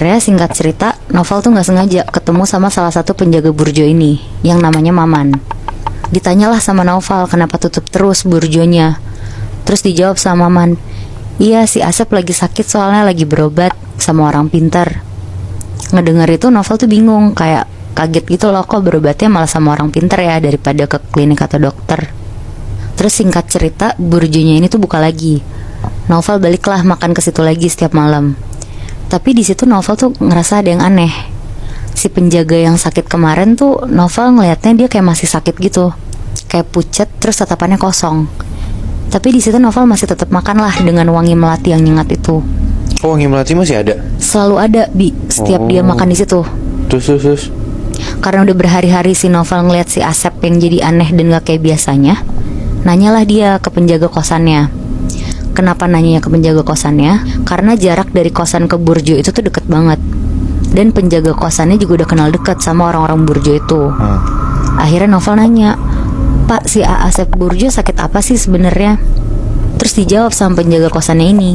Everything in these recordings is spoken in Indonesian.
Singkat cerita, Novel tuh gak sengaja ketemu sama salah satu penjaga burjo ini, yang namanya Maman. Ditanyalah sama Novel kenapa tutup terus burjonya. Terus dijawab sama Maman, iya si Asep lagi sakit soalnya lagi berobat sama orang pintar. Ngedengar itu Novel tuh bingung, kayak kaget gitu loh, kok berobatnya malah sama orang pintar ya daripada ke klinik atau dokter. Terus singkat cerita, burjonya ini tuh buka lagi. Novel baliklah makan ke situ lagi setiap malam. Tapi di situ Novel tuh ngerasa ada yang aneh. Si penjaga yang sakit kemarin tuh Novel ngelihatnya dia kayak masih sakit gitu, kayak pucet, terus tatapannya kosong. Tapi di situ Novel masih tetap makan lah dengan wangi melati yang nyengat itu. Oh, wangi melati masih ada? Selalu ada, Bi, setiap dia makan di situ. Terus. Karena udah berhari-hari si Novel ngeliat si Asep yang jadi aneh dan gak kayak biasanya, nanyalah dia ke penjaga kosannya. Kenapa nanyanya ke penjaga kosannya? Karena jarak dari kosan ke burjo itu tuh deket banget. Dan penjaga kosannya juga udah kenal deket sama orang-orang burjo itu. Akhirnya Novel nanya, Pak, si Asep burjo sakit apa sih sebenarnya? Terus dijawab sama penjaga kosannya ini,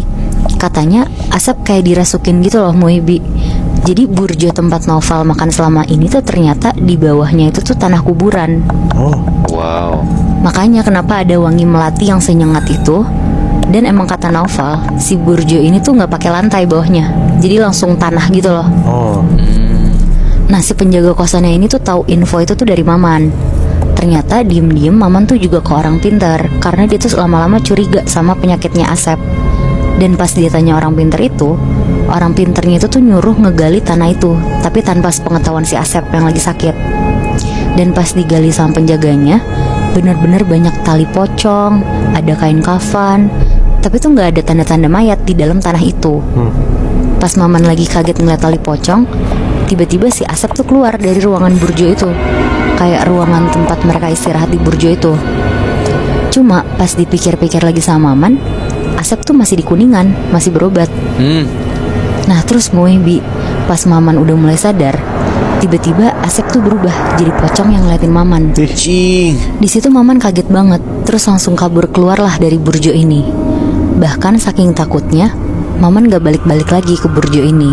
katanya Asep kayak dirasukin gitu loh Muibi. Jadi burjo tempat Novel makan selama ini tuh ternyata di bawahnya itu tuh tanah kuburan. Oh, wow. Makanya kenapa ada wangi melati yang senyengat itu. Dan emang kata Novel, si burjo ini tuh gak pakai lantai bawahnya, jadi langsung tanah gitu loh. Nah si penjaga kosannya ini tuh tahu info itu tuh dari Maman. Ternyata diem-diem Maman tuh juga ke orang pintar, karena dia tuh lama-lama curiga sama penyakitnya Asep. Dan pas dia tanya orang pintar itu, orang pintarnya itu tuh nyuruh ngegali tanah itu, tapi tanpa sepengetahuan si Asep yang lagi sakit. Dan pas digali sama penjaganya, benar-benar banyak tali pocong, ada kain kafan, tapi tuh nggak ada tanda-tanda mayat di dalam tanah itu. Pas Maman lagi kaget ngeliat tali pocong, tiba-tiba si Asep tuh keluar dari ruangan burjo itu, kayak ruangan tempat mereka istirahat di burjo itu. Cuma pas dipikir-pikir lagi sama Maman, Asep tuh masih di Kuningan, masih berobat. Nah terus Bi, pas Maman udah mulai sadar, tiba-tiba Asep tuh berubah jadi pocong yang ngeliatin Maman. Di situ Maman kaget banget, terus langsung kabur keluarlah dari burjo ini. Bahkan saking takutnya, Maman gak balik-balik lagi ke burjo ini.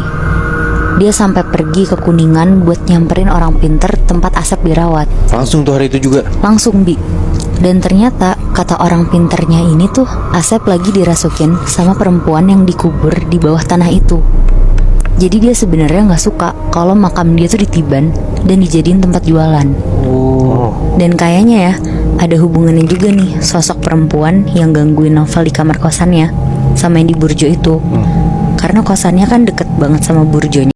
Dia sampai pergi ke Kuningan buat nyamperin orang pinter tempat Asep dirawat. Langsung tuh hari itu juga? Langsung, Bi. Dan ternyata kata orang pinternya ini tuh Asep lagi dirasukin sama perempuan yang dikubur di bawah tanah itu. Jadi dia sebenarnya nggak suka kalau makam dia tuh ditiban dan dijadiin tempat jualan. Dan kayaknya ya ada hubungannya juga nih sosok perempuan yang gangguin Novel di kamar kosannya sama yang di burjo itu. Karena kosannya kan deket banget sama burjonya.